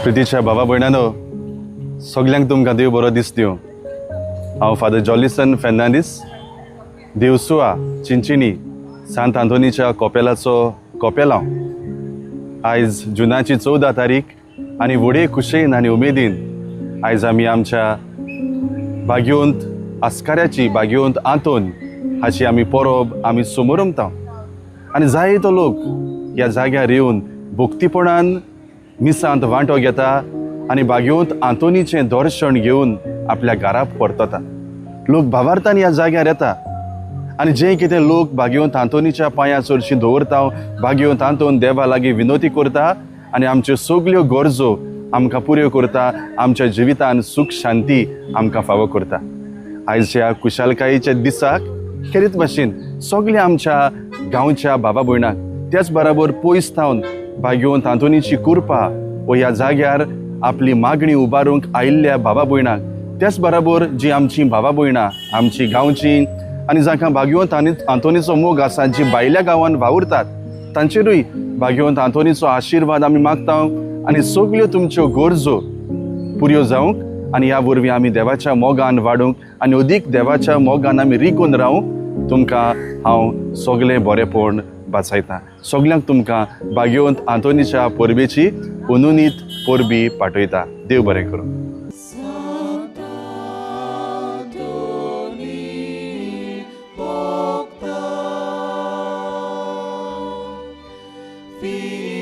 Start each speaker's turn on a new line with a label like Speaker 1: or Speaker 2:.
Speaker 1: प्रितीच्या भावा भयणानो, सगल्यांक तुमकां देव बरो दीस दिवं. हांव फादर जॉलिसन फेर्नांदीस, देवसुआ चिंचिनी सांत आंतोनीच्या कोपेलाचो कोपेल हांव. आयज जुनाची 14 तारीख आनी व्हडे खुशेन आनी उमेदीन आयज आमी आमच्या बागयोंत आस्काऱ्याची बागयोंत आंतोन हाची आमी परब आमी समोरमता. आनी जायतो लोक ह्या जाग्यार येवन भक्तीपणान मिसांत वांटो घेता आनी बागयोंत आंतोनीचें दर्शन घेवन आपल्या घरा परतता. लोक भावार्थान ह्या जाग्यार येता आनी जें कितें लोक बागयोंत आंतोनीच्या पांयां चडशीं दवरता, बागयोंत आंतोन देवा लागीं विनोती करता आनी आमच्यो सगल्यो गरजो आमकां पुऱ्यो करता, आमच्या जिवितान सूख शांती आमकां फावो करता. आयजच्या कुशालकायेच्या दिसाक खेरीत भाशेन सगल्या आमच्या गांवच्या भावा भयणांक त्याच बराबर पयस थावन बागयोंत आंतोनीची कृपा व ह्या जाग्यार आपली मागणी उबारूंक आयिल्ल्या भावा भयणांक त्याच बराबर जी आमची भावा भयणां आमची गांवची आनी जांकां बागयोंत आंतोनीचो मोग आसा, जी भायल्या गांवांत वावुरतात, तांचेरूय बागयोंत आंतोनीचो आशिर्वाद आमी मागता आनी सगल्यो तुमच्यो गरजो पुऱ्यो जावंक आनी ह्या वरवीं आमी देवाच्या मोगान वाडूंक आनी अदीक देवाच्या मोगान आमी रिगून रावूंक तुमकां हांव सगलें बरेंपण वाचयतां. सगल्यांक तुमकां बागयोंत आंतोनीच्या परबेची उनुनीत परबी पाठयता. देव बरें करूं.
Speaker 2: Be